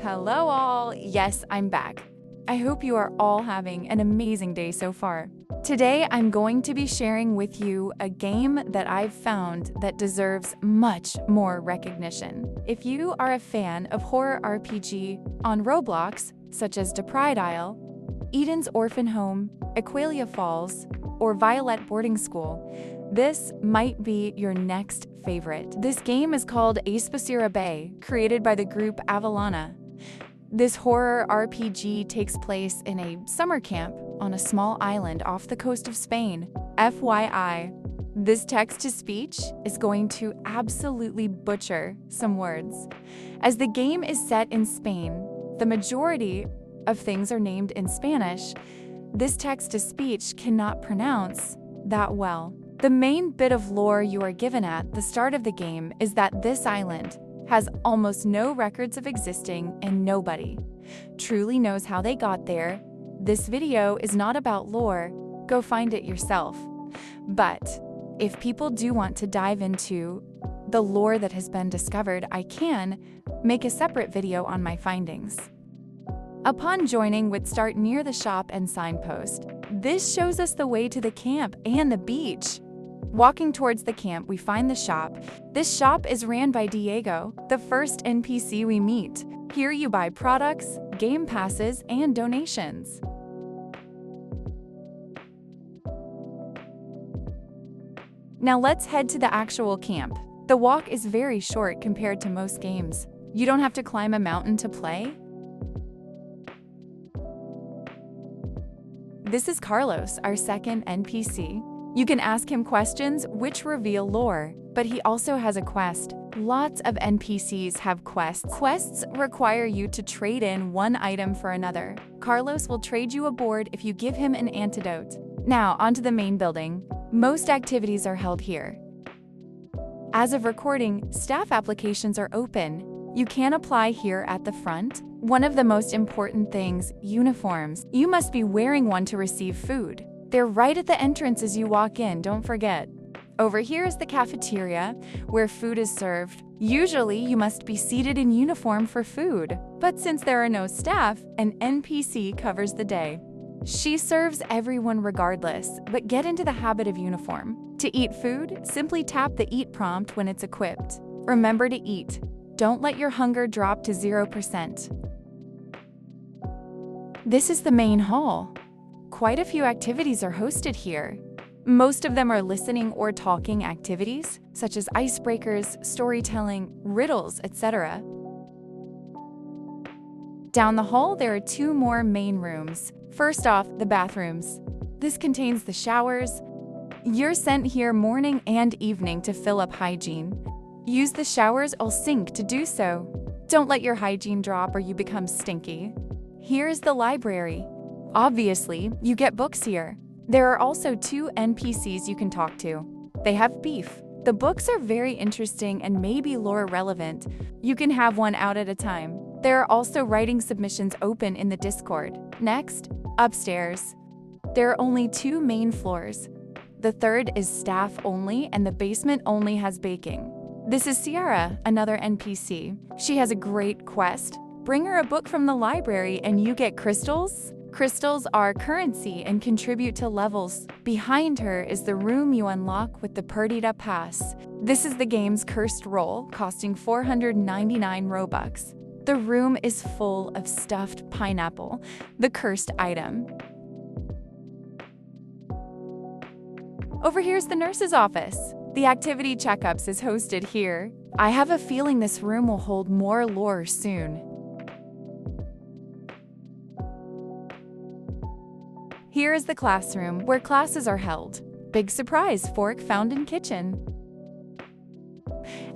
Hello all! Yes, I'm back. I hope you are all having an amazing day so far. Today, I'm going to be sharing with you a game that I've found that deserves much more recognition. If you are a fan of horror RPG on Roblox, such as The Pride Isle, Eden's Orphan Home, Aqualia Falls, or Violet Boarding School, this might be your next favorite. This game is called Espesura Bay, created by the group AVELLANA. This horror RPG takes place in a summer camp on a small island off the coast of Spain. FYI, this text-to-speech is going to absolutely butcher some words. As the game is set in Spain, the majority of things are named in Spanish. This text-to-speech cannot pronounce that well. The main bit of lore you are given at the start of the game is that this island has almost no records of existing and nobody truly knows how they got there. This video is not about lore, go find it yourself. But if people do want to dive into the lore that has been discovered, I can make a separate video on my findings. Upon joining, we'd start near the shop and signpost. This shows us the way to the camp and the beach. Walking towards the camp, we find the shop. This shop is ran by Diego, the first NPC we meet. Here you buy products, game passes, and donations. Now let's head to the actual camp. The walk is very short compared to most games. You don't have to climb a mountain to play. This is Carlos, our second NPC. You can ask him questions which reveal lore, but he also has a quest. Lots of NPCs have quests. Quests require you to trade in one item for another. Carlos will trade you a board if you give him an antidote. Now, onto the main building. Most activities are held here. As of recording, staff applications are open. You can apply here at the front. One of the most important things, uniforms. You must be wearing one to receive food. They're right at the entrance as you walk in, don't forget. Over here is the cafeteria, where food is served. Usually, you must be seated in uniform for food. But since there are no staff, an NPC covers the day. She serves everyone regardless, but get into the habit of uniform. To eat food, simply tap the Eat prompt when it's equipped. Remember to eat. Don't let your hunger drop to 0%. This is the main hall. Quite a few activities are hosted here. Most of them are listening or talking activities, such as icebreakers, storytelling, riddles, etc. Down the hall, there are two more main rooms. First off, the bathrooms. This contains the showers. You're sent here morning and evening to fill up hygiene. Use the showers or sink to do so. Don't let your hygiene drop or you become stinky. Here's the library. Obviously, you get books here. There are also two NPCs you can talk to. They have beef. The books are very interesting and maybe lore relevant. You can have one out at a time. There are also writing submissions open in the Discord. Next, upstairs. There are only two main floors. The third is staff only and the basement only has baking. This is Sierra, another NPC. She has a great quest. Bring her a book from the library and you get crystals. Crystals are currency and contribute to levels. Behind her is the room you unlock with the Perdita Pass. This is the game's cursed roll, costing 499 Robux. The room is full of stuffed pineapple, the cursed item. Over here's the nurse's office. The activity checkups is hosted here. I have a feeling this room will hold more lore soon. Here is the classroom, where classes are held. Big surprise, fork found in kitchen.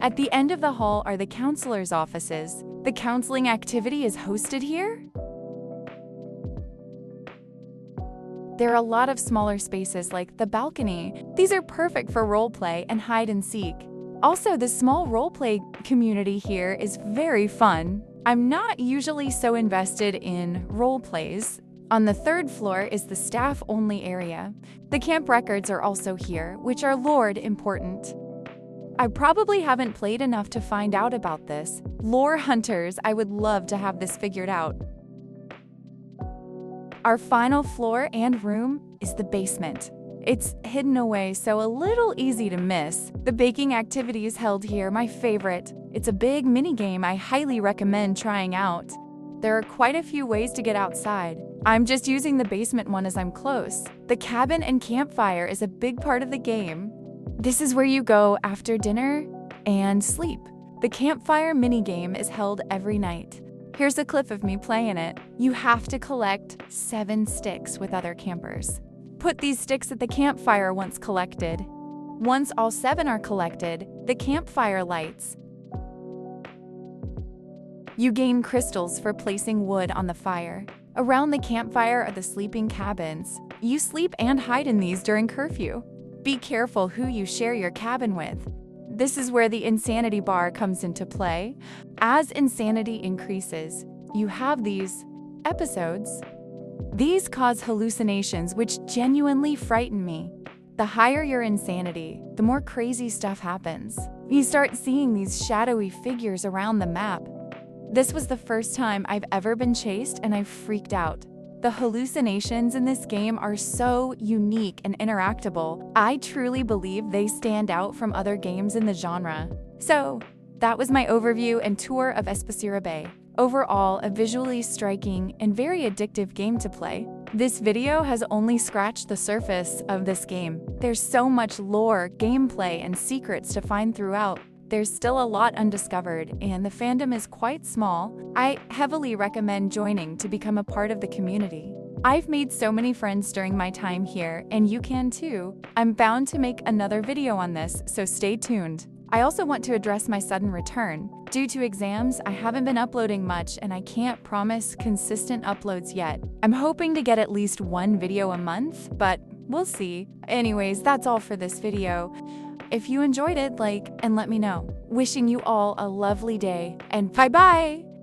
At the end of the hall are the counselor's offices. The counseling activity is hosted here? There are a lot of smaller spaces like the balcony. These are perfect for roleplay and hide and seek. Also, the small roleplay community here is very fun. I'm not usually so invested in roleplays. On the third floor is the staff-only area. The camp records are also here, which are lore important. I probably haven't played enough to find out about this. Lore hunters, I would love to have this figured out. Our final floor and room is the basement. It's hidden away, so a little easy to miss. The baking activities held here, my favorite. It's a big mini game I highly recommend trying out. There are quite a few ways to get outside. I'm just using the basement one as I'm close. The cabin and campfire is a big part of the game. This is where you go after dinner and sleep. The campfire minigame is held every night. Here's a clip of me playing it. You have to collect 7 sticks with other campers. Put these sticks at the campfire once collected. Once all 7 are collected, the campfire lights. You gain crystals for placing wood on the fire. Around the campfire are the sleeping cabins. You sleep and hide in these during curfew. Be careful who you share your cabin with. This is where the insanity bar comes into play. As insanity increases, you have these episodes. These cause hallucinations which genuinely frighten me. The higher your insanity, the more crazy stuff happens. You start seeing these shadowy figures around the map. This was the first time I've ever been chased and I freaked out. The hallucinations in this game are so unique and interactable. I truly believe they stand out from other games in the genre. So, that was my overview and tour of Espesura Bay. Overall, a visually striking and very addictive game to play. This video has only scratched the surface of this game. There's so much lore, gameplay, and secrets to find throughout. There's still a lot undiscovered, and the fandom is quite small. I heavily recommend joining to become a part of the community. I've made so many friends during my time here, and you can too. I'm bound to make another video on this, so stay tuned. I also want to address my sudden return. Due to exams, I haven't been uploading much and I can't promise consistent uploads yet. I'm hoping to get at least 1 video a month, but we'll see. Anyways, that's all for this video. If you enjoyed it, like and let me know. Wishing you all a lovely day, and bye-bye!